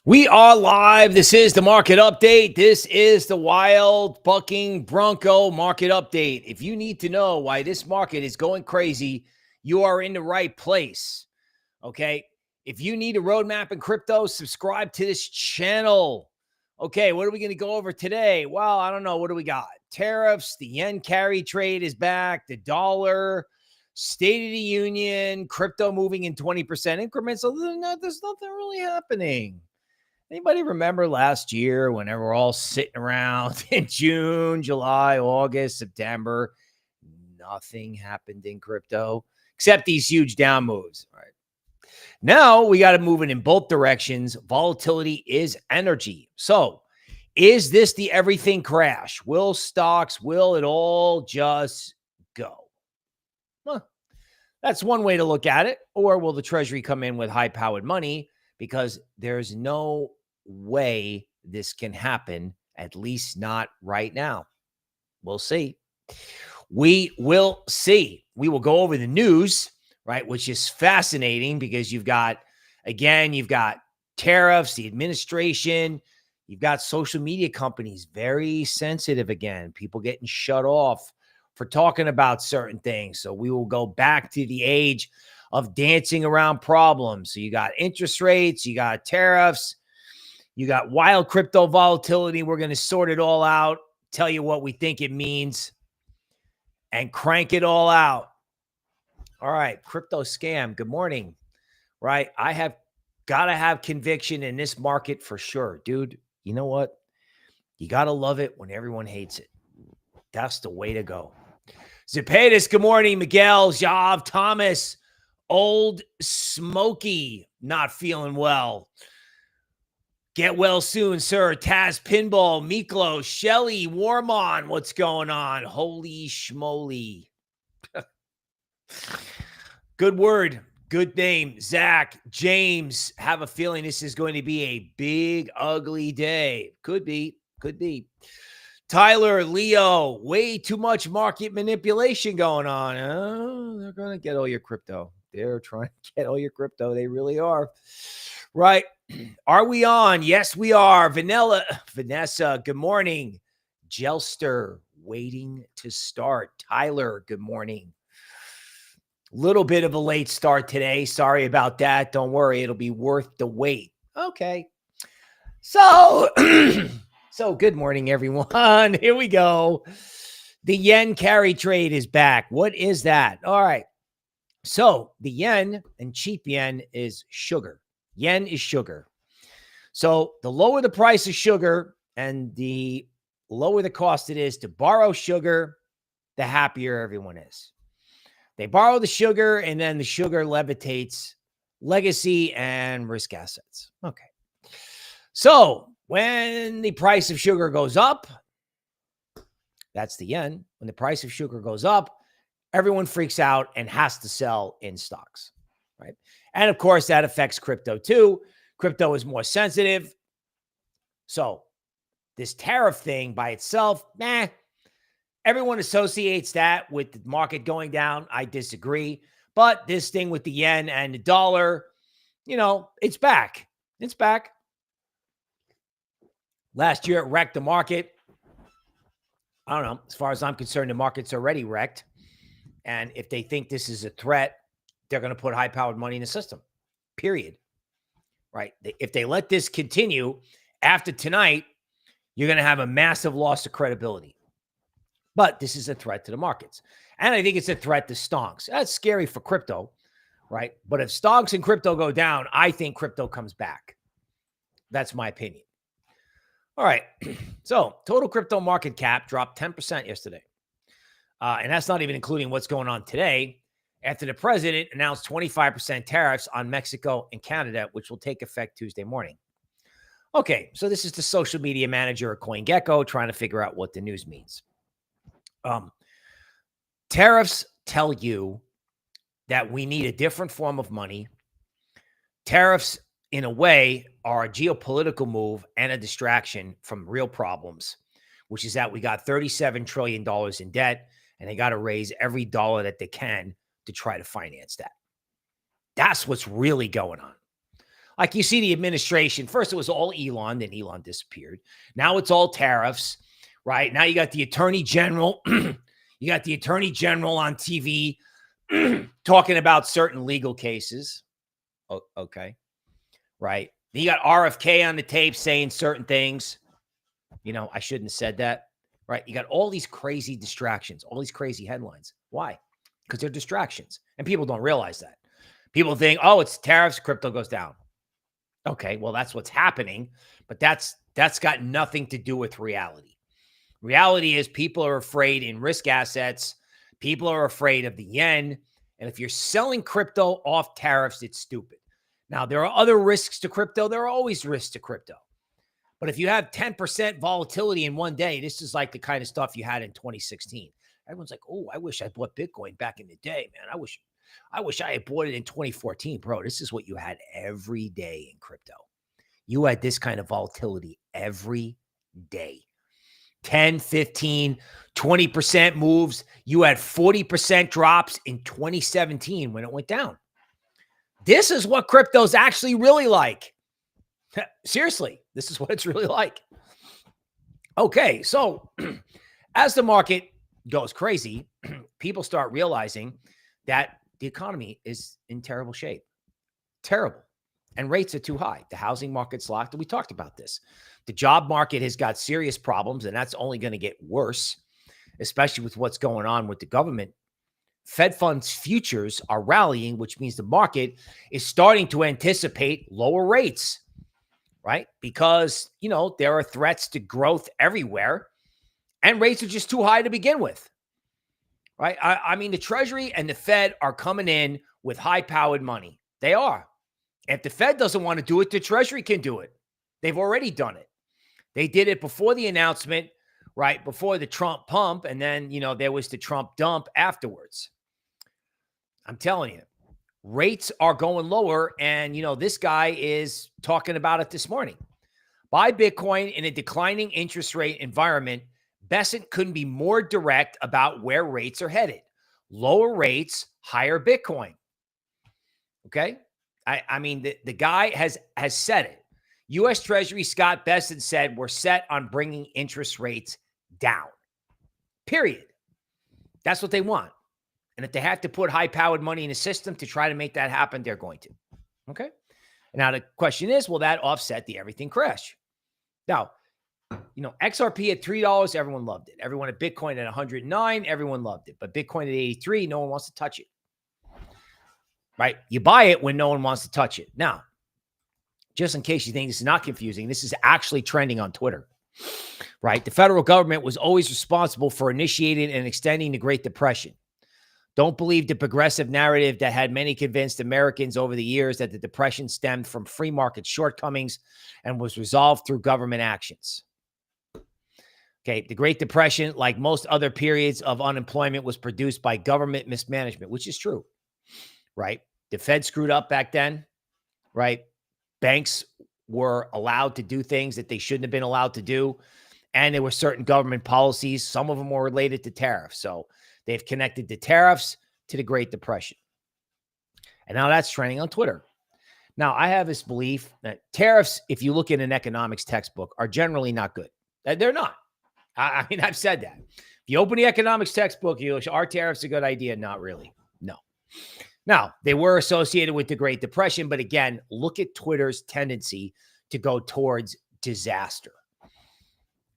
We are live. This is the market update. This is the wild bucking Bronco market update. If you need to know why this market is going crazy, you are in the right place. Okay. If you need a roadmap in crypto, subscribe to this channel. Okay. What are we going to go over today? Well, I don't know. What do we got? Tariffs, the yen carry trade is back, the dollar, State of the Union, crypto moving in 20% increments. Other than that, there's nothing really happening. Anybody remember last year when they were all sitting around in June, July, August, September? Nothing happened in crypto except these huge down moves. All right. Now we got to move it in both directions. Volatility is energy. So is this the everything crash? Will it all just go? Well, that's one way to look at it. Or will the Treasury come in with high-powered money? Because there's no way this can happen, at least not right now. We'll see. We will see. We will go over the news, right, which is fascinating because you've got tariffs, the administration, you've got social media companies very sensitive again, people getting shut off for talking about certain things. So we will go back to the age of dancing around problems. So you got interest rates, you got tariffs, you got wild crypto volatility. We're going to sort it all out, tell you what we think it means, and crank it all out. All right, crypto scam. Good morning. Right? I have got to have conviction in this market for sure. Dude, you know what? You got to love it when everyone hates it. That's the way to go. Zepetis, good morning. Miguel, Jav, Thomas, Old Smoky, not feeling well. Get well soon, sir. Taz Pinball, Miklo, Shelly, Warmon, what's going on? Holy schmoly. Good word. Good name. Zach, James, have a feeling this is going to be a big, ugly day. Could be. Tyler, Leo, way too much market manipulation going on. Oh, they're going to get all your crypto. They're trying to get all your crypto. They really are. Right. Are we on? Yes, we are. Vanessa, good morning. Jelster, waiting to start. Tyler, good morning. Little bit of a late start today. Sorry about that. Don't worry. It'll be worth the wait. Okay. So, good morning, everyone. Here we go. The yen carry trade is back. What is that? All right. So the yen and cheap yen is sugar. Yen is sugar. So the lower the price of sugar and the lower the cost it is to borrow sugar, the happier everyone is. They borrow the sugar and then the sugar levitates legacy and risk assets. Okay. So when the price of sugar goes up, that's the yen. When the price of sugar goes up, everyone freaks out and has to sell in stocks, right? And of course, that affects crypto too. Crypto is more sensitive. So this tariff thing by itself, everyone associates that with the market going down. I disagree. But this thing with the yen and the dollar, it's back. It's back. Last year, it wrecked the market. I don't know. As far as I'm concerned, the market's already wrecked. And if they think this is a threat, they're going to put high-powered money in the system, period. Right? If they let this continue after tonight, you're going to have a massive loss of credibility. But this is a threat to the markets. And I think it's a threat to stonks. That's scary for crypto, right? But if stonks and crypto go down, I think crypto comes back. That's my opinion. All right. So total crypto market cap dropped 10% yesterday. And that's not even including what's going on today after the president announced 25% tariffs on Mexico and Canada, which will take effect Tuesday morning. Okay, so this is the social media manager at CoinGecko trying to figure out what the news means. Tariffs tell you that we need a different form of money. Tariffs, in a way, are a geopolitical move and a distraction from real problems, which is that we got $37 trillion in debt, and they got to raise every dollar that they can to try to finance that. That's what's really going on. Like you see the administration, first it was all Elon, then Elon disappeared. Now it's all tariffs, right? Now you got the attorney general. You got the attorney general on TV talking about certain legal cases. Oh, okay. Right. Then you got RFK on the tape saying certain things. You know, I shouldn't have said that. Right. You got all these crazy distractions, all these crazy headlines. Why? Because they're distractions. And people don't realize that. People think, oh, it's tariffs, crypto goes down. Okay, well, that's what's happening, but that's got nothing to do with reality. Reality is people are afraid in risk assets. People are afraid of the yen. And if you're selling crypto off tariffs, it's stupid. Now, there are other risks to crypto. There are always risks to crypto. But if you have 10% volatility in one day, this is like the kind of stuff you had in 2016. Everyone's like, oh, I wish I bought Bitcoin back in the day, man. I wish I had bought it in 2014. Bro, this is what you had every day in crypto. You had this kind of volatility every day. 10, 15, 20% moves. You had 40% drops in 2017 when it went down. This is what crypto's actually really like. Seriously, this is what it's really like. Okay, so as the market goes crazy, people start realizing that the economy is in terrible shape. Terrible. And rates are too high. The housing market's locked. We talked about this. The job market has got serious problems, and that's only going to get worse, especially with what's going on with the government. Fed funds futures are rallying, which means the market is starting to anticipate lower rates, right? Because, you know, there are threats to growth everywhere, and rates are just too high to begin with, right? I mean, the Treasury and the Fed are coming in with high-powered money. They are. If the Fed doesn't want to do it, the Treasury can do it. They've already done it. They did it before the announcement, right? Before the Trump pump. And then, you know, there was the Trump dump afterwards. I'm telling you, rates are going lower. And, you know, this guy is talking about it this morning. Buy Bitcoin in a declining interest rate environment. Bessent couldn't be more direct about where rates are headed. Lower rates, higher Bitcoin. Okay. I mean, the guy has said it. U.S. Treasury Scott Bessent said we're set on bringing interest rates down. Period. That's what they want. And if they have to put high-powered money in the system to try to make that happen, they're going to. Okay? And now the question is, will that offset the everything crash? Now, you know, XRP at $3, everyone loved it. Everyone at Bitcoin at 109, everyone loved it. But Bitcoin at 83, no one wants to touch it. Right? You buy it when no one wants to touch it. Now, just in case you think this is not confusing, this is actually trending on Twitter, right? The federal government was always responsible for initiating and extending the Great Depression. Don't believe the progressive narrative that had many convinced Americans over the years that the Depression stemmed from free market shortcomings and was resolved through government actions. Okay, the Great Depression, like most other periods of unemployment, was produced by government mismanagement, which is true, right? The Fed screwed up back then, right? Banks were allowed to do things that they shouldn't have been allowed to do. And there were certain government policies. Some of them were related to tariffs. So they've connected the tariffs to the Great Depression. And now that's trending on Twitter. Now, I have this belief that tariffs, if you look in an economics textbook, are generally not good. They're not. I mean, I've said that. If you open the economics textbook, are tariffs a good idea? Not really. No. Now, they were associated with the Great Depression, but again, look at Twitter's tendency to go towards disaster,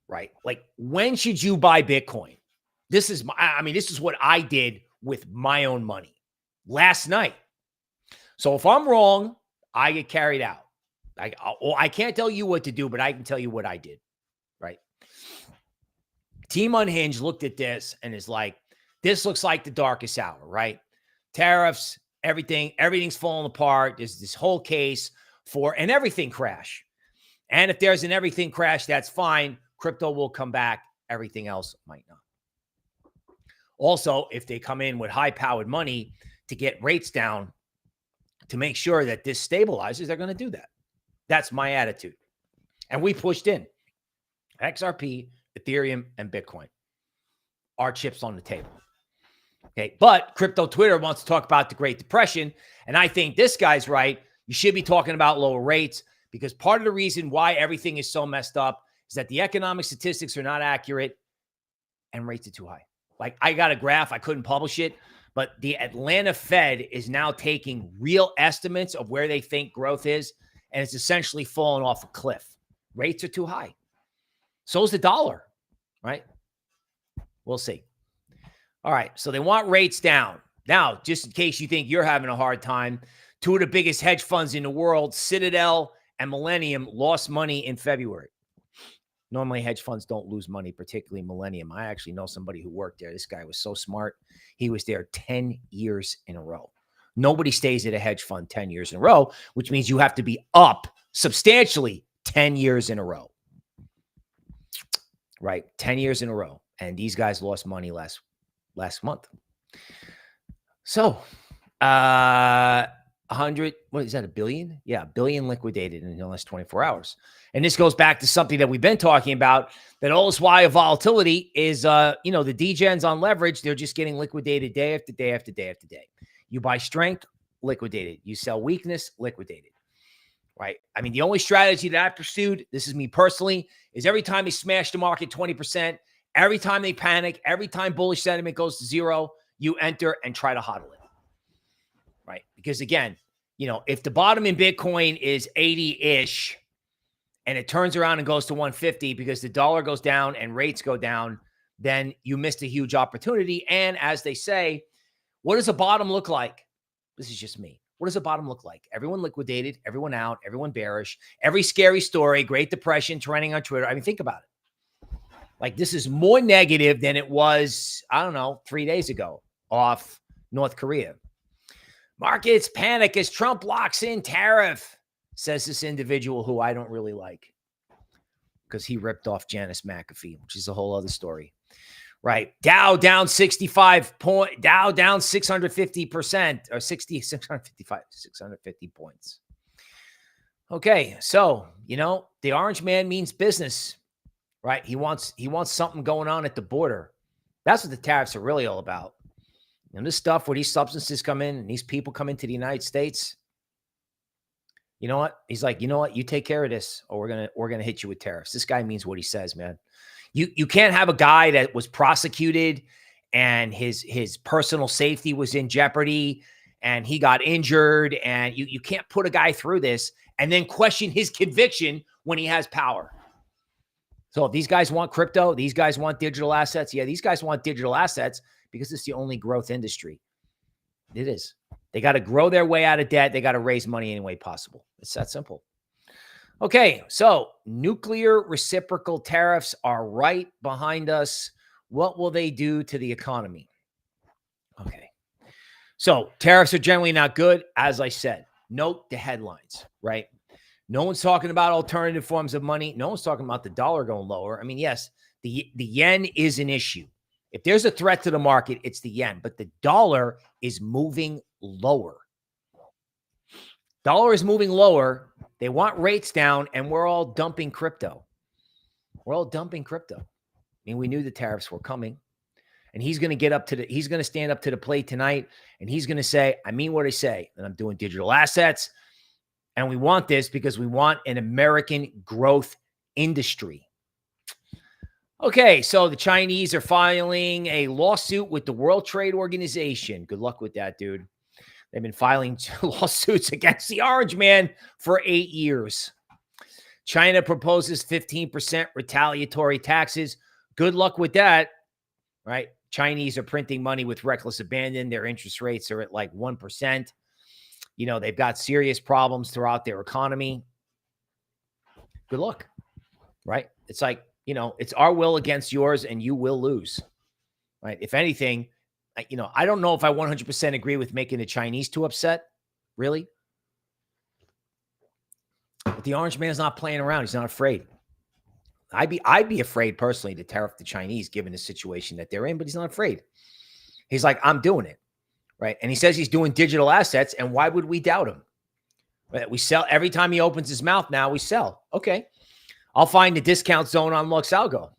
right? Like, when should you buy Bitcoin? This is what I did with my own money last night. So if I'm wrong, I get carried out. I can't tell you what to do, but I can tell you what I did, right? Team Unhinged looked at this and is like, this looks like the darkest hour, right? Tariffs, everything's falling apart. There's this whole case for an everything crash. And if there's an everything crash, that's fine. Crypto will come back. Everything else might not. Also, if they come in with high-powered money to get rates down to make sure that this stabilizes, they're going to do that. That's my attitude. And we pushed in. XRP, Ethereum, and Bitcoin are chips on the table. Okay, but crypto Twitter wants to talk about the Great Depression, and I think this guy's right. You should be talking about lower rates, because part of the reason why everything is so messed up is that the economic statistics are not accurate and rates are too high. Like, I got a graph, I couldn't publish it, but the Atlanta Fed is now taking real estimates of where they think growth is, and it's essentially falling off a cliff. Rates are too high. So is the dollar, right? We'll see. All right, so they want rates down. Now, just in case you think you're having a hard time, two of the biggest hedge funds in the world, Citadel and Millennium, lost money in February. Normally, hedge funds don't lose money, particularly Millennium. I actually know somebody who worked there. This guy was so smart. He was there 10 years in a row. Nobody stays at a hedge fund 10 years in a row, which means you have to be up substantially 10 years in a row. Right? 10 years in a row. And these guys lost money last month. So, 100, what is that, $1 billion? Yeah, $1 billion liquidated in the last 24 hours. And this goes back to something that we've been talking about, that all this why of volatility is, the degens on leverage, they're just getting liquidated day after day after day after day. You buy strength, liquidated. You sell weakness, liquidated. Right? I mean, the only strategy that I pursued, this is me personally, is every time they smash the market 20%, every time they panic, every time bullish sentiment goes to zero, you enter and try to hodl it. Right? Because again, if the bottom in Bitcoin is 80-ish and it turns around and goes to 150 because the dollar goes down and rates go down, then you missed a huge opportunity. And as they say, what does a bottom look like? This is just me. What does a bottom look like? Everyone liquidated, everyone out, everyone bearish, every scary story, Great Depression trending on Twitter. I mean, think about it. Like, this is more negative than it was, 3 days ago off North Korea. Markets panic as Trump locks in tariff, says this individual who I don't really like because he ripped off Janice McAfee, which is a whole other story. Right. Dow down 65 point, Dow down 650% or 650 points. Okay. So, the orange man means business, right? He wants something going on at the border. That's what the tariffs are really all about. And this stuff where these substances come in and these people come into the United States, you know what? He's like, you know what? You take care of this, or we're gonna hit you with tariffs. This guy means what he says, man. You can't have a guy that was prosecuted and his personal safety was in jeopardy and he got injured, and you can't put a guy through this and then question his conviction when he has power. So if these guys want crypto, these guys want digital assets. Yeah, these guys want digital assets because it's the only growth industry. It is. They got to grow their way out of debt. They got to raise money any way possible. It's that simple. Okay, so nuclear reciprocal tariffs are right behind us. What will they do to the economy? Okay, so tariffs are generally not good. As I said, note the headlines, right? No one's talking about alternative forms of money. No one's talking about the dollar going lower. I mean, yes, the yen is an issue. If there's a threat to the market, it's the yen, but the dollar is moving lower. Dollar is moving lower. They want rates down, and we're all dumping crypto. We're all dumping crypto. I mean, we knew the tariffs were coming, and he's going to stand up to the plate tonight, and he's going to say, I mean what I say, and I'm doing digital assets, and we want this because we want an American growth industry. Okay, so the Chinese are filing a lawsuit with the World Trade Organization. Good luck with that, dude. They've been filing lawsuits against the orange man for 8 years. China proposes 15% retaliatory taxes. Good luck with that, right? Chinese are printing money with reckless abandon. Their interest rates are at like 1%. They've got serious problems throughout their economy. Good luck, right? It's like, it's our will against yours, and you will lose, right? If anything, I don't know if I 100% agree with making the Chinese too upset, really. But the orange man is not playing around. He's not afraid. I'd be afraid personally to tariff the Chinese given the situation that they're in, but he's not afraid. He's like, I'm doing it, right? And he says he's doing digital assets, and why would we doubt him? Right? We sell every time he opens his mouth. Now we sell. Okay. I'll find the discount zone on Lux Algo.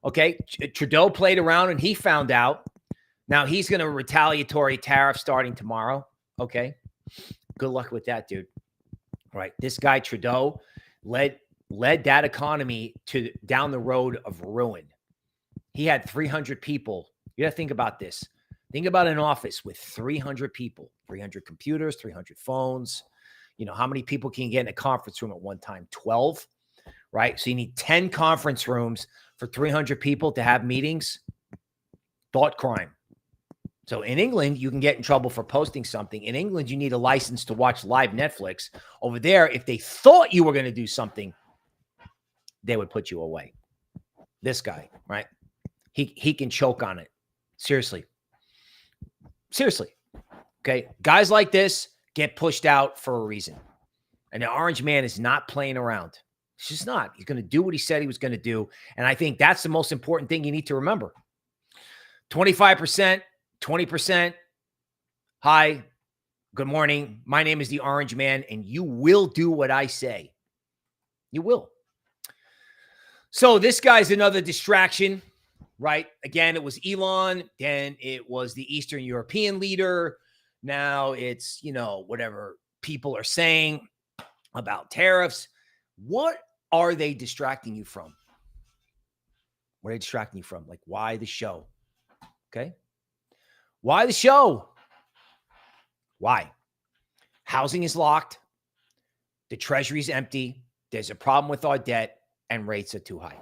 Okay. Trudeau played around and he found out. Now he's going to retaliatory tariff starting tomorrow. Okay. Good luck with that, dude. right? This guy Trudeau led that economy to down the road of ruin. He had 300 people. You got to think about this. Think about an office with 300 people, 300 computers, 300 phones. You know, how many people can you get in a conference room at one time? 12, right? So you need 10 conference rooms for 300 people to have meetings. Thought crime. So in England, you can get in trouble for posting something. In England, you need a license to watch live Netflix. Over there, if they thought you were going to do something, they would put you away. This guy, right? He can choke on it. Seriously. Okay. Guys like this get pushed out for a reason. And the orange man is not playing around. He's just not. He's going to do what he said he was going to do. And I think that's the most important thing you need to remember. 25%, 20%. Hi, good morning. My name is the Orange Man, and you will do what I say. You will. So this guy's another distraction, right? Again, it was Elon. Then it was the Eastern European leader. Now it's, whatever people are saying about tariffs. What are they distracting you from? What are they distracting you from? Like, why the show? Okay. Why the show? Why? Housing is locked. The treasury's empty. There's a problem with our debt and rates are too high.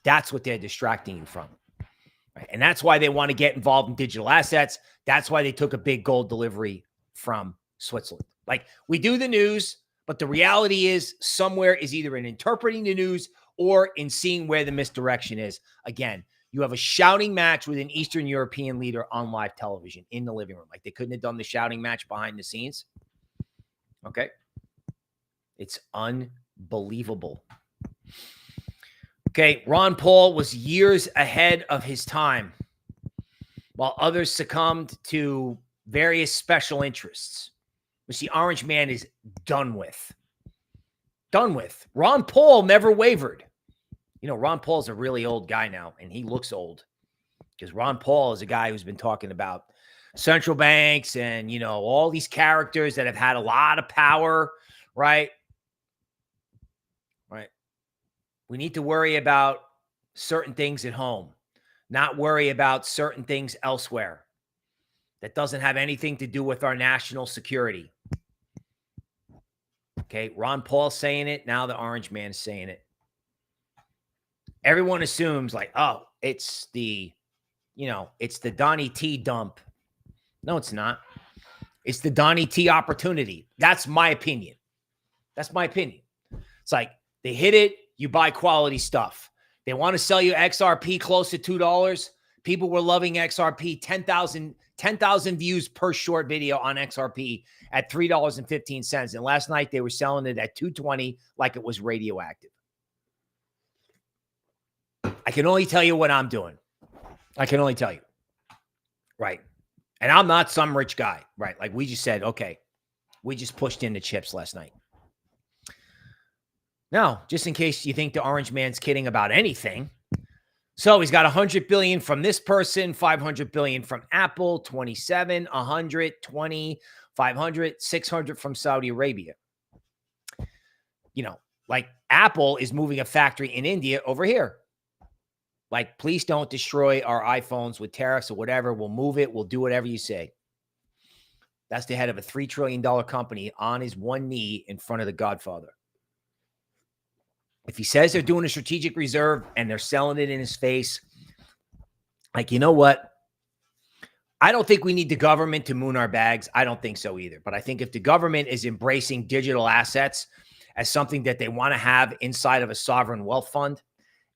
That's what they're distracting you from. Right? And that's why they want to get involved in digital assets. That's why they took a big gold delivery from Switzerland. Like, we do the news, but the reality is somewhere is either in interpreting the news or in seeing where the misdirection is. Again, you have a shouting match with an Eastern European leader on live television in the living room. Like, they couldn't have done the shouting match behind the scenes. Okay. It's unbelievable. Okay. Ron Paul was years ahead of his time while others succumbed to various special interests, which the orange man is done with. Done with. Ron Paul never wavered. Ron Paul's a really old guy now, and he looks old because Ron Paul is a guy who's been talking about central banks and, all these characters that have had a lot of power, right? Right. We need to worry about certain things at home, not worry about certain things elsewhere. That doesn't have anything to do with our national security. Okay. Ron Paul's saying it. Now the orange man is saying it. Everyone assumes like, oh, it's the Donnie T dump. No, it's not. It's the Donnie T opportunity. That's my opinion. It's like they hit it. You buy quality stuff. They want to sell you XRP close to $2. People were loving XRP, 10,000 views per short video on XRP at $3.15. And last night they were selling it at $2.20 like it was radioactive. I can only tell you what I'm doing. I can only tell you. Right. And I'm not some rich guy. Right. Like we just said, okay, we just pushed in the chips last night. Now, just in case you think the orange man's kidding about anything. So he's got 100 billion from this person, 500 billion from Apple, 27, 100, 20, 500, 600 from Saudi Arabia. Like Apple is moving a factory in India over here. Like, please don't destroy our iPhones with tariffs or whatever. We'll move it. We'll do whatever you say. That's the head of a $3 trillion company on his one knee in front of the Godfather. If he says they're doing a strategic reserve and they're selling it in his face, like, you know what? I don't think we need the government to moon our bags. I don't think so either. But I think if the government is embracing digital assets as something that they want to have inside of a sovereign wealth fund,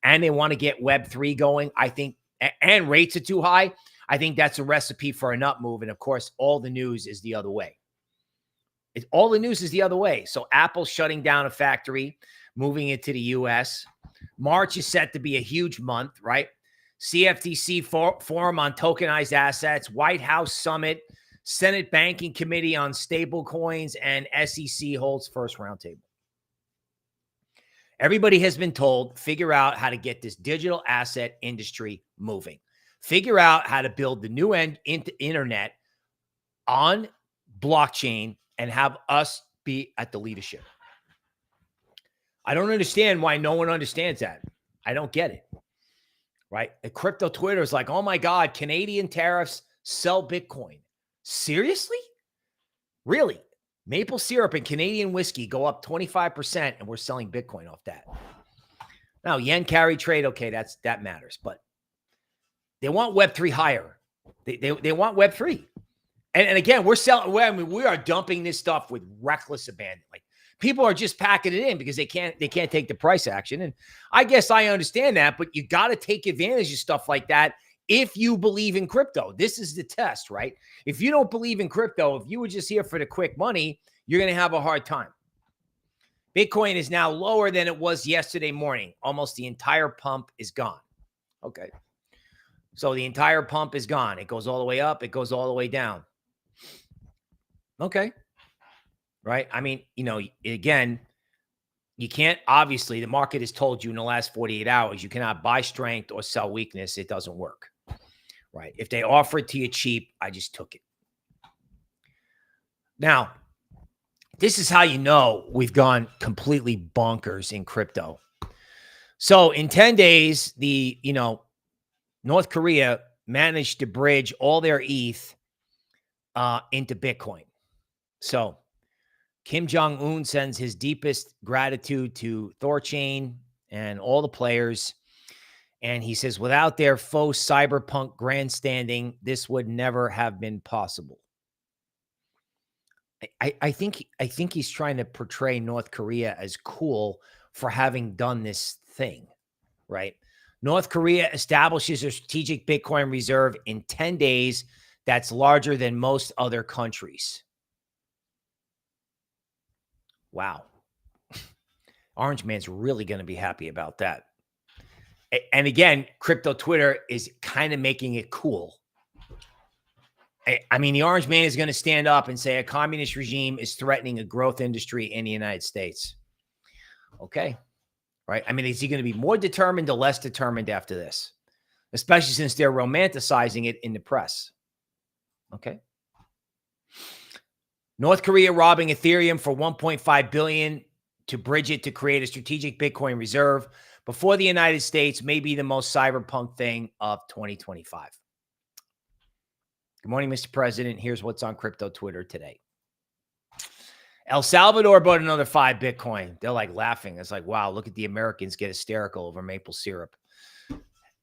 and they want to get Web3 going, I think, and rates are too high, I think that's a recipe for a nut move. And of course, all the news is the other way. All the news is the other way. So Apple's shutting down a factory, moving it to the U.S. March is set to be a huge month, right? CFTC forum on tokenized assets, White House summit, Senate Banking Committee on stablecoins, and SEC holds first roundtable. Everybody has been told, figure out how to get this digital asset industry moving. Figure out how to build the new internet on blockchain and have us be at the leadership. I don't understand why no one understands that. I don't get it. Right? The crypto Twitter is like, oh my God, Canadian tariffs, sell Bitcoin. Seriously? Really? Maple syrup and Canadian whiskey go up 25% and we're selling Bitcoin off that. Now, yen carry trade, okay, that matters, but they want Web3 higher. They want Web3. And again, we are dumping this stuff with reckless abandon. Like, people are just packing it in because they can't take the price action. And I guess I understand that, but you got to take advantage of stuff like that if you believe in crypto. This is the test, right? If you don't believe in crypto, if you were just here for the quick money, you're going to have a hard time. Bitcoin is now lower than it was yesterday morning. Almost the entire pump is gone. Okay. So the entire pump is gone. It goes all the way up. It goes all the way down. Okay. Right. I mean, again, you can't, obviously, the market has told you in the last 48 hours, you cannot buy strength or sell weakness. It doesn't work. Right. If they offer it to you cheap, I just took it. Now, this is how you know we've gone completely bonkers in crypto. So in 10 days, North Korea managed to bridge all their ETH into Bitcoin. So Kim Jong-un sends his deepest gratitude to Thorchain and all the players. And he says, without their faux cyberpunk grandstanding, this would never have been possible. I think he's trying to portray North Korea as cool for having done this thing, right? North Korea establishes a strategic Bitcoin reserve in 10 days that's larger than most other countries. Wow. Orange Man's really going to be happy about that. And again, crypto Twitter is kind of making it cool. I mean, the Orange Man is going to stand up and say a communist regime is threatening a growth industry in the United States. Okay. Right. I mean, is he going to be more determined or less determined after this? Especially since they're romanticizing it in the press. Okay. North Korea robbing Ethereum for $1.5 billion to bridge it to create a strategic Bitcoin reserve before the United States may be the most cyberpunk thing of 2025. Good morning, Mr. President. Here's what's on crypto Twitter today. El Salvador bought another 5 Bitcoin. They're like laughing. It's like, wow, look at the Americans get hysterical over maple syrup.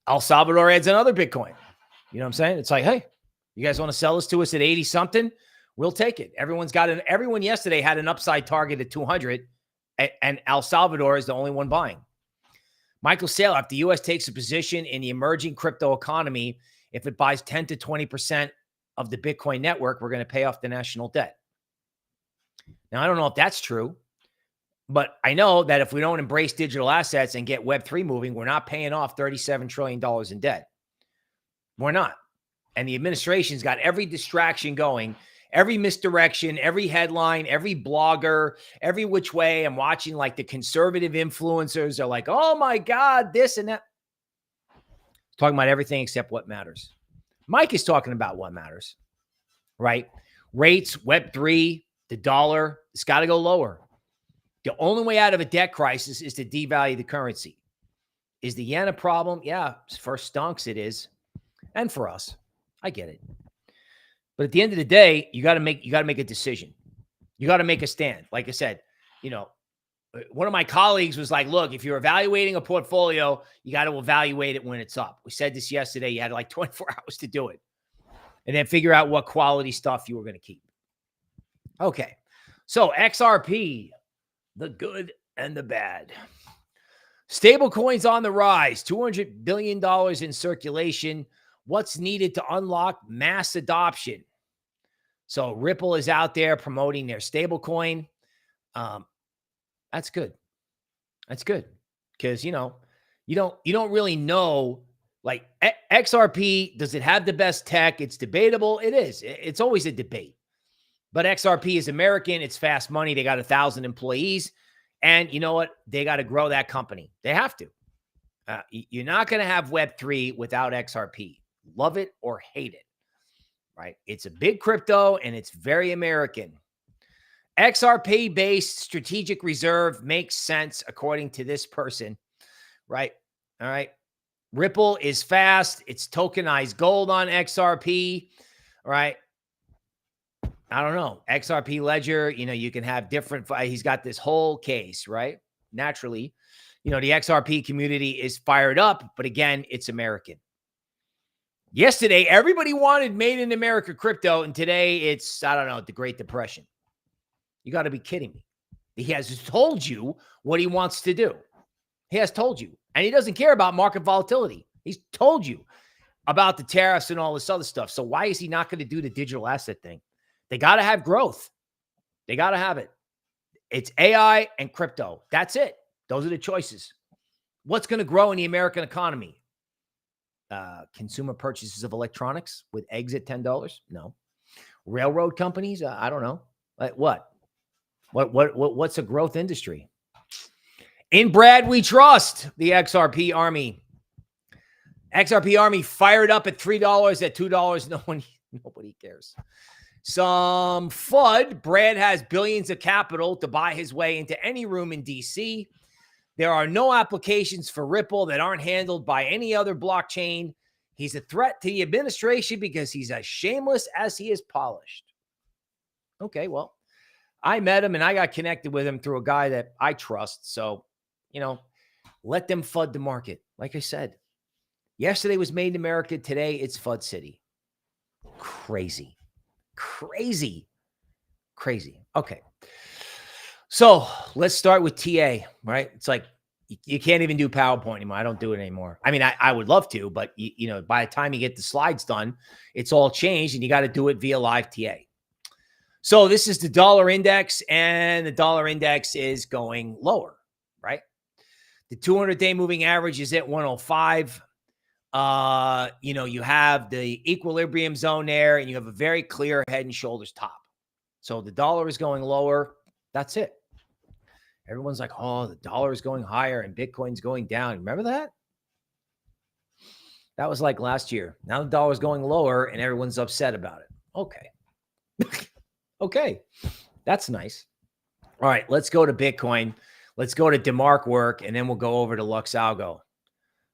El Salvador adds another Bitcoin. You know what I'm saying? It's like, hey, you guys want to sell this to us at 80 something? We'll take it. Everyone yesterday had an upside target at 200, and El Salvador is the only one buying. Michael Saylor, if the U.S. takes a position in the emerging crypto economy, if it buys 10 to 20% of the Bitcoin network, we're going to pay off the national debt. Now, I don't know if that's true, but I know that if we don't embrace digital assets and get Web3 moving, we're not paying off $37 trillion in debt. We're not. And the administration's got every distraction going, every misdirection, every headline, every blogger, every which way. I'm watching like the conservative influencers are like, oh my God, this and that. Talking about everything except what matters. Mike is talking about what matters, right? Rates, Web3, the dollar, it's got to go lower. The only way out of a debt crisis is to devalue the currency. Is the yen a problem? Yeah, for stonks it is. And for us, I get it. But at the end of the day, you got to make a decision. You got to make a stand. Like I said, one of my colleagues was like, look, if you're evaluating a portfolio, you got to evaluate it when it's up. We said this yesterday. You had like 24 hours to do it. And then figure out what quality stuff you were going to keep. Okay. So XRP, the good and the bad. Stablecoins on the rise, $200 billion in circulation. What's needed to unlock mass adoption? So Ripple is out there promoting their stablecoin. That's good. That's good. Because, you don't really know, like XRP, does it have the best tech? It's debatable. It is. It's always a debate. But XRP is American. It's fast money. They got 1,000 employees. And you know what? They got to grow that company. They have to. You're not going to have Web3 without XRP. Love it or hate it, right? It's a big crypto and it's very American. XRP-based strategic reserve makes sense according to this person, right? All right. Ripple is fast. It's tokenized gold on XRP, right? I don't know. XRP Ledger, you can have different, he's got this whole case, right? Naturally, the XRP community is fired up, but again, it's American. Yesterday, everybody wanted made in America crypto, and today it's, I don't know, the Great Depression. You got to be kidding me. He has told you what he wants to do. He has told you, and he doesn't care about market volatility. He's told you about the tariffs and all this other stuff. So why is he not going to do the digital asset thing? They got to have growth. They got to have it. It's AI and crypto. That's it. Those are the choices. What's going to grow in the American economy? Consumer purchases of electronics with eggs at $10? No. Railroad companies? I don't know. Like what? What's a growth industry? In Brad, we trust the XRP army. XRP army fired up at $3, at $2. Nobody cares. Some FUD. Brad has billions of capital to buy his way into any room in DC. There are no applications for Ripple that aren't handled by any other blockchain. He's a threat to the administration because he's as shameless as he is polished. Okay, well, I met him and I got connected with him through a guy that I trust. So, let them FUD the market. Like I said, yesterday was made in America. Today it's FUD City. Crazy. Okay. So let's start with TA, right? It's like you can't even do PowerPoint anymore. I don't do it anymore. I mean, I would love to, but by the time you get the slides done, it's all changed and you got to do it via live TA. So this is the dollar index, and the dollar index is going lower, right? The 200-day moving average is at 105. You have the equilibrium zone there, and you have a very clear head and shoulders top. So the dollar is going lower. That's it. Everyone's like, oh, the dollar is going higher and Bitcoin's going down. Remember that? That was like last year. Now the dollar is going lower and everyone's upset about it. Okay. Okay. That's nice. All right. Let's go to Bitcoin. Let's go to DeMark work, and then we'll go over to Lux Algo.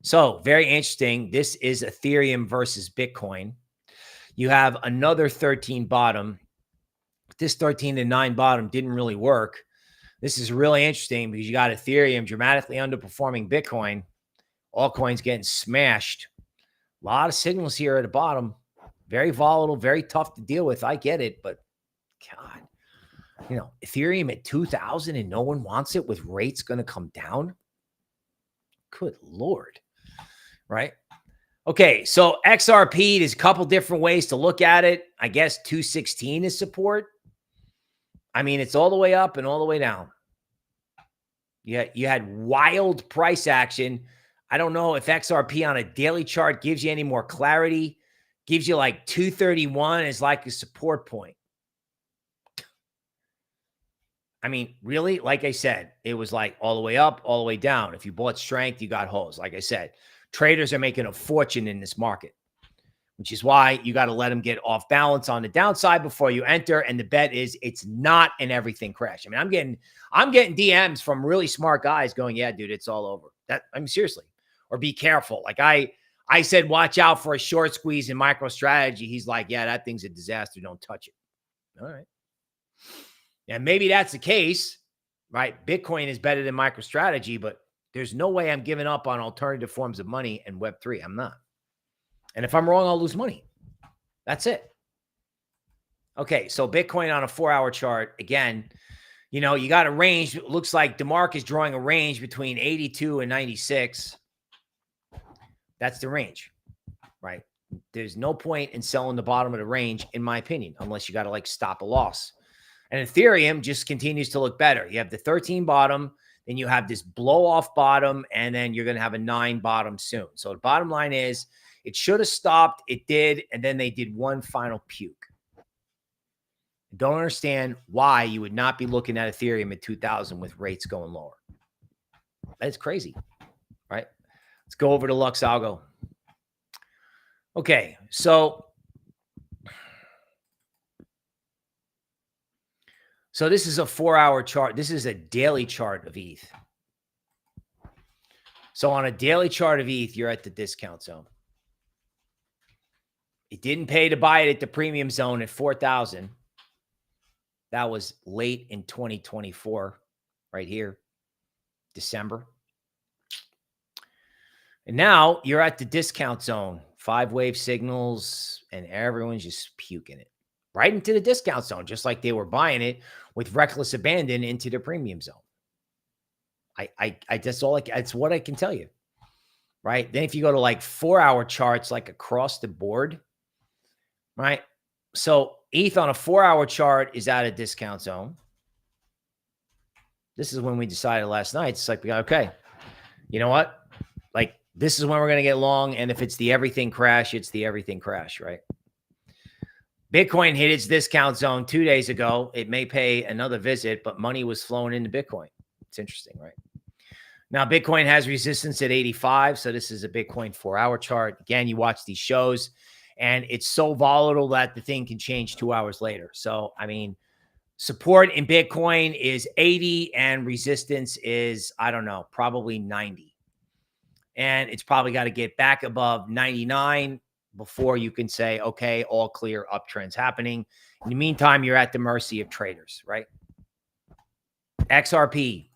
So very interesting. This is Ethereum versus Bitcoin. You have another 13 bottom. This 13 to 9 bottom didn't really work. This is really interesting because you got Ethereum dramatically underperforming Bitcoin. All coins getting smashed. A lot of signals here at the bottom. Very volatile, very tough to deal with. I get it, but God, Ethereum at 2,000 and no one wants it with rates going to come down. Good Lord. Right? Okay, so XRP, there's a couple different ways to look at it. I guess 216 is support. I mean, it's all the way up and all the way down. You had wild price action. I don't know if XRP on a daily chart gives you any more clarity. Gives you like 231 as like a support point. I mean, really, like I said, it was like all the way up, all the way down. If you bought strength, you got holes. Like I said, traders are making a fortune in this market, which is why you got to let them get off balance on the downside before you enter. And the bet is it's not an everything crash. I mean, I'm getting DMs from really smart guys going, yeah, dude, it's all over. Seriously, or be careful. Like I said, watch out for a short squeeze in MicroStrategy. He's like, yeah, that thing's a disaster. Don't touch it. All right. And maybe that's the case, right? Bitcoin is better than MicroStrategy, but there's no way I'm giving up on alternative forms of money and Web3. I'm not. And if I'm wrong, I'll lose money. That's it. Okay, so Bitcoin on a 4-hour chart. Again, you got a range. It looks like DeMark is drawing a range between 82 and 96. That's the range, right? There's no point in selling the bottom of the range, in my opinion, unless you got to stop a loss. And Ethereum just continues to look better. You have the 13 bottom, then you have this blow off bottom, and then you're going to have a 9 bottom soon. So the bottom line is it should have stopped. It did. And then they did one final puke. Don't understand why you would not be looking at Ethereum at 2,000 with rates going lower. That's crazy, right? Let's go over to Lux Algo. Okay, so So this is a 4-hour chart. This is a daily chart of ETH. So on a daily chart of ETH, you're at the discount zone. It didn't pay to buy it at the premium zone at 4,000. That was late in 2024, right here, December. And now you're at the discount zone, 5-wave signals, and everyone's just puking it right into the discount zone, just like they were buying it with reckless abandon into the premium zone. That's what I can tell you, right? Then if you go to like 4-hour charts, like across the board, right? So ETH on a 4-hour chart is at a discount zone. This is when we decided last night. It's like, okay, you know what? Like, this is when we're going to get long. And if it's the everything crash, it's the everything crash, right? Bitcoin hit its discount zone 2 days ago. It may pay another visit, but money was flowing into Bitcoin. It's interesting, right? Now, Bitcoin has resistance at 85. So this is a Bitcoin 4-hour chart. Again, you watch these shows and it's so volatile that the thing can change 2 hours later. So, I mean, support in Bitcoin is 80 and resistance is, I don't know, probably 90. And it's probably got to get back above 99 before you can say, okay, all clear, uptrends happening. In the meantime, you're at the mercy of traders, right? XRP.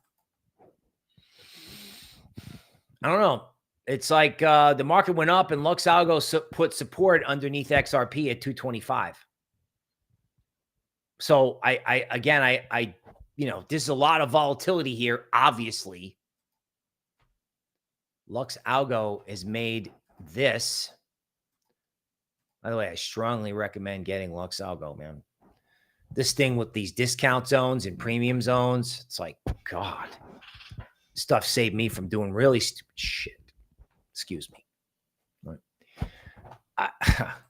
I don't know. It's like the market went up and Lux Algo put support underneath XRP at 225. So I there's a lot of volatility here, obviously. Lux Algo has made this. By the way, I strongly recommend getting Lux Algo, man. This thing with these discount zones and premium zones, it's like, God, stuff saved me from doing really stupid shit. Excuse me.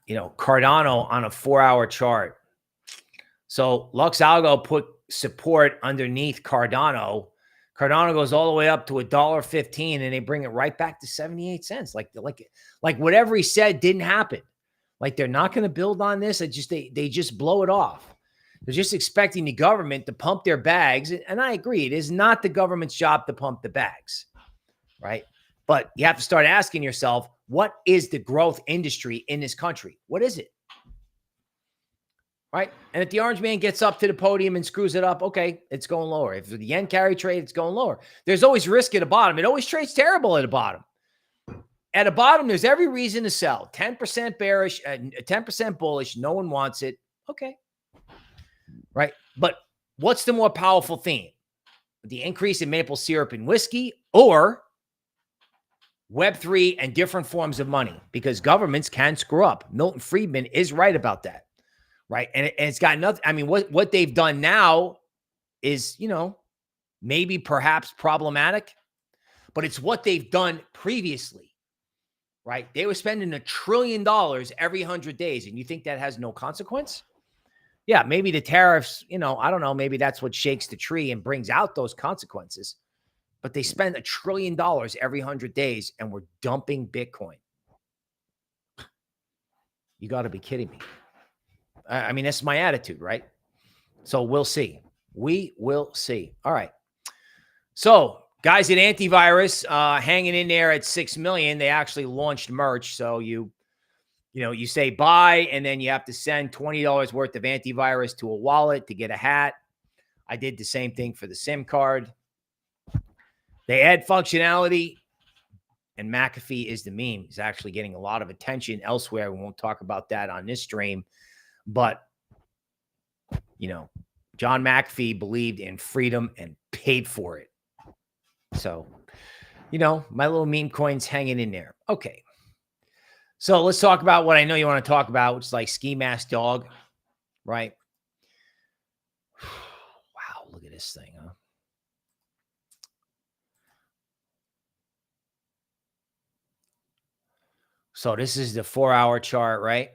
Cardano on a 4-hour chart. So Lux Algo put support underneath Cardano. Cardano goes all the way up to $1.15 and they bring it right back to 78 cents. Like whatever he said didn't happen. Like they're not going to build on this. They just blow it off. They're just expecting the government to pump their bags. And I agree. It is not the government's job to pump the bags, right? But you have to start asking yourself, what is the growth industry in this country? What is it? Right? And if the orange man gets up to the podium and screws it up, okay, it's going lower. If the yen carry trade, it's going lower. There's always risk at the bottom. It always trades terrible at the bottom. At the bottom, there's every reason to sell. 10% bearish, 10% bullish. No one wants it. Okay. Right? But what's the more powerful theme? The increase in maple syrup and whiskey or Web3 and different forms of money? Because governments can screw up. Milton Friedman is right about that. Right. And it's got nothing. I mean, what they've done now is, maybe perhaps problematic, but it's what they've done previously. Right. They were spending $1 trillion every 100 days. And you think that has no consequence? Yeah, maybe the tariffs, I don't know. Maybe that's what shakes the tree and brings out those consequences. But they spend $1 trillion every 100 days and we're dumping Bitcoin. You got to be kidding me. I mean, that's my attitude, right? So we'll see. We will see. All right. So guys at Antivirus hanging in there at 6 million. They actually launched merch. So you say buy and then you have to send $20 worth of antivirus to a wallet to get a hat. I did the same thing for the SIM card. They add functionality and McAfee is the meme. He's actually getting a lot of attention elsewhere. We won't talk about that on this stream. But, John McAfee believed in freedom and paid for it. So, my little meme coin's hanging in there. Okay. So let's talk about what I know you want to talk about, which is like ski mask dog, right? Wow, look at this thing, huh? So this is the 4-hour chart, right?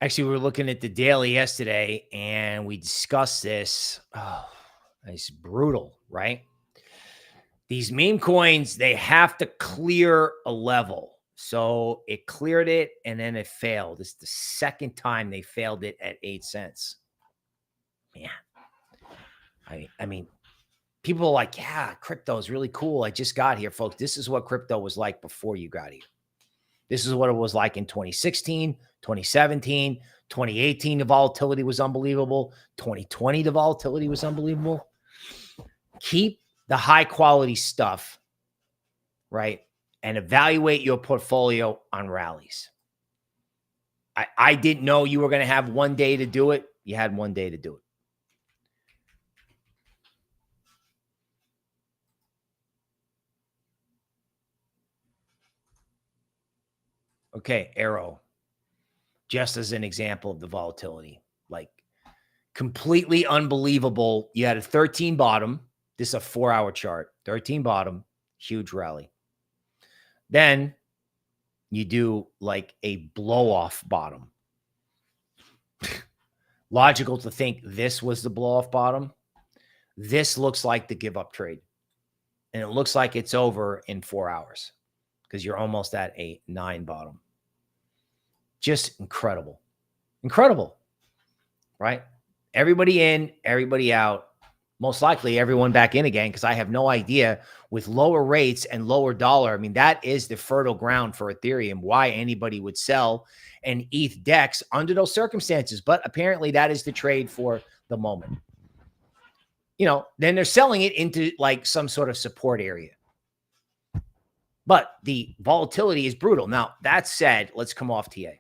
Actually, we were looking at the daily yesterday and we discussed this. Oh, it's brutal, right? These meme coins, they have to clear a level. So it cleared it and then it failed. It's the second time they failed it at 8 cents. Yeah. I mean, people are like, yeah, crypto is really cool. I just got here, folks. This is what crypto was like before you got here. This is what it was like in 2016, 2017, 2018. The volatility was unbelievable. 2020, the volatility was unbelievable. Keep the high quality stuff, right? And evaluate your portfolio on rallies. I didn't know you were going to have one day to do it. You had one day to do it. Okay, Arrow. Just as an example of the volatility, like completely unbelievable. You had a 13 bottom. This is a 4-hour chart. 13 bottom, huge rally. Then you do like a blow off bottom. Logical to think this was the blow off bottom. This looks like the give up trade. And it looks like it's over in 4 hours because you're almost at a 9 bottom. Just incredible. Incredible, right? Everybody in, everybody out. Most likely everyone back in again because I have no idea with lower rates and lower dollar. I mean, that is the fertile ground for Ethereum, why anybody would sell an ETH DEX under those circumstances. But apparently that is the trade for the moment. You know, then they're selling it into like some sort of support area. But the volatility is brutal. Now, that said, let's come off TA.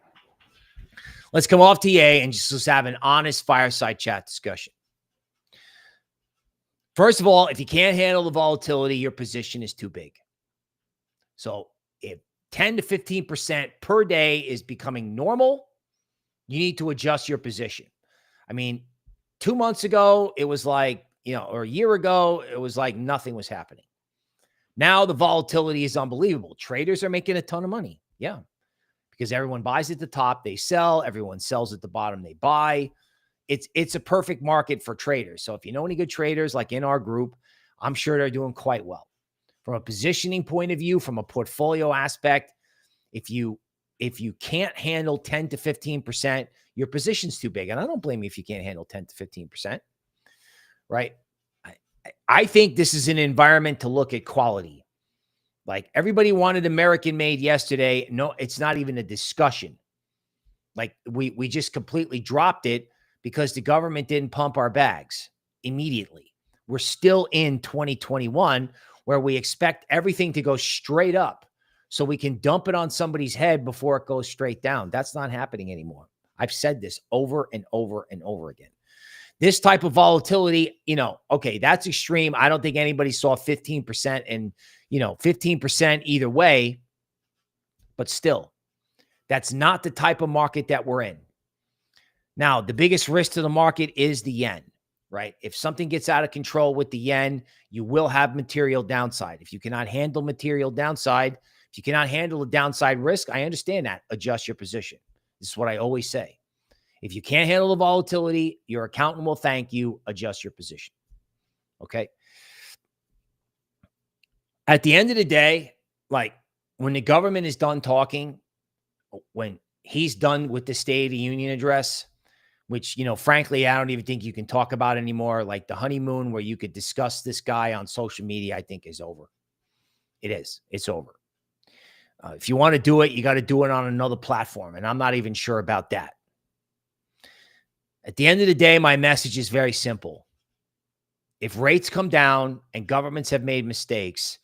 Let's come off TA and just have an honest fireside chat discussion. First of all, if you can't handle the volatility, your position is too big. So if 10 to 15% per day is becoming normal, you need to adjust your position. I mean, 2 months ago, it was like, or a year ago, it was like nothing was happening. Now the volatility is unbelievable. Traders are making a ton of money. Yeah. Because everyone buys at the top, they sell. Everyone sells at the bottom, they buy. It's a perfect market for traders. So if you know any good traders like in our group, I'm sure they're doing quite well. From a positioning point of view, from a portfolio aspect, if you can't handle 10 to 15%, your position's too big. And I don't blame you if you can't handle 10 to 15%, right? I think this is an environment to look at quality. Like everybody wanted American made yesterday. No, it's not even a discussion. Like we just completely dropped it because the government didn't pump our bags immediately. We're still in 2021 where we expect everything to go straight up so we can dump it on somebody's head before it goes straight down. That's not happening anymore. I've said this over and over and over again. This type of volatility, okay, that's extreme. I don't think anybody saw 15% and, 15% either way, but still, that's not the type of market that we're in. Now, the biggest risk to the market is the yen, right? If something gets out of control with the yen, you will have material downside. If you cannot handle material downside, if you cannot handle the downside risk, I understand that. Adjust your position. This is what I always say. If you can't handle the volatility, your accountant will thank you. Adjust your position. Okay. At the end of the day, like when the government is done talking, when he's done with the State of the Union address, which, frankly, I don't even think you can talk about anymore. Like the honeymoon where you could discuss this guy on social media, I think is over. It is. It's over. If you want to do it, you got to do it on another platform. And I'm not even sure about that. At the end of the day, my message is very simple. If rates come down and governments have made mistakes,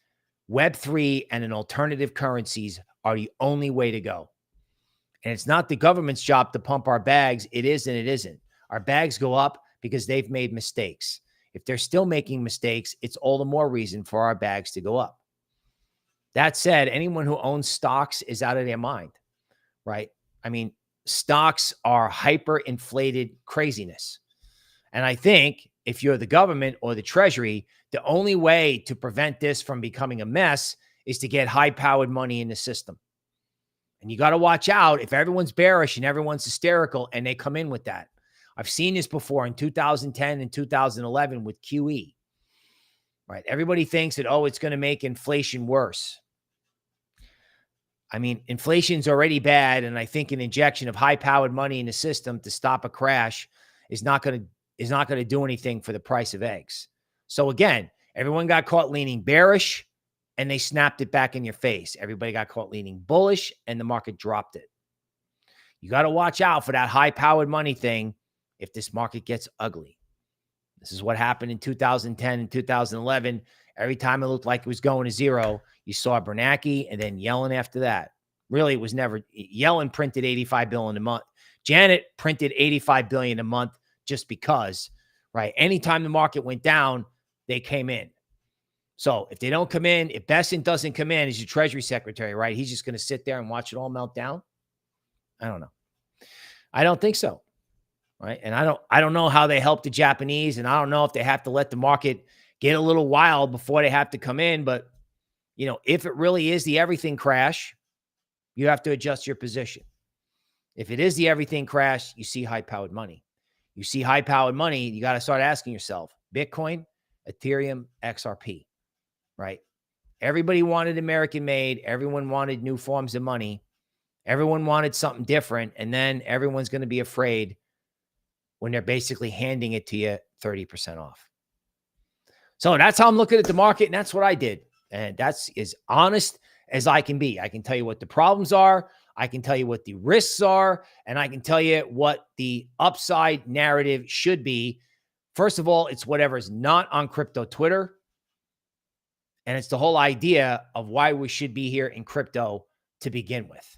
Web3 and an alternative currencies are the only way to go. And it's not the government's job to pump our bags. It is and it isn't. Our bags go up because they've made mistakes. If they're still making mistakes, it's all the more reason for our bags to go up. That said, anyone who owns stocks is out of their mind, right? I mean, stocks are hyper-inflated craziness. And I think if you're the government or the treasury, the only way to prevent this from becoming a mess is to get high-powered money in the system. And you got to watch out if everyone's bearish and everyone's hysterical and they come in with that. I've seen this before in 2010 and 2011 with QE, right? Everybody thinks that, it's going to make inflation worse. I mean, inflation's already bad. And I think an injection of high-powered money in the system to stop a crash is not going to is not going to do anything for the price of eggs. So again, everyone got caught leaning bearish and they snapped it back in your face. Everybody got caught leaning bullish and the market dropped it. You got to watch out for that high-powered money thing if this market gets ugly. This is what happened in 2010 and 2011. Every time it looked like it was going to zero, you saw Bernanke and then Yellen after that. Really, it was never. Yellen printed $85 billion a month. Janet printed $85 billion a month just because, right? Anytime the market went down, they came in. So if they don't come in, if Bessent doesn't come in as your Treasury Secretary, right? He's just going to sit there and watch it all melt down. I don't know. I don't think so. Right. And I don't know how they help the Japanese, and I don't know if they have to let the market get a little wild before they have to come in. But, you know, if it really is the everything crash, you have to adjust your position. If it is the everything crash, you see high-powered money. You see high-powered money, you got to start asking yourself, Bitcoin, Ethereum, XRP, right? Everybody wanted American-made. Everyone wanted new forms of money. Everyone wanted something different. And then everyone's going to be afraid when they're basically handing it to you 30% off. So that's how I'm looking at the market, and that's what I did. And that's as honest as I can be. I can tell you what the problems are. I can tell you what the risks are, and I can tell you what the upside narrative should be. First of all, it's whatever's not on crypto Twitter. And it's the whole idea of why we should be here in crypto to begin with.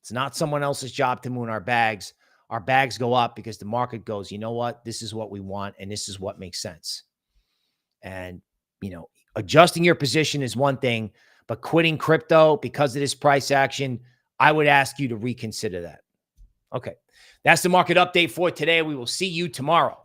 It's not someone else's job to moon our bags. Our bags go up because the market goes, you know what? This is what we want, and this is what makes sense. And, you know, adjusting your position is one thing, but quitting crypto because of this price action, I would ask you to reconsider that. Okay. That's the market update for today. We will see you tomorrow.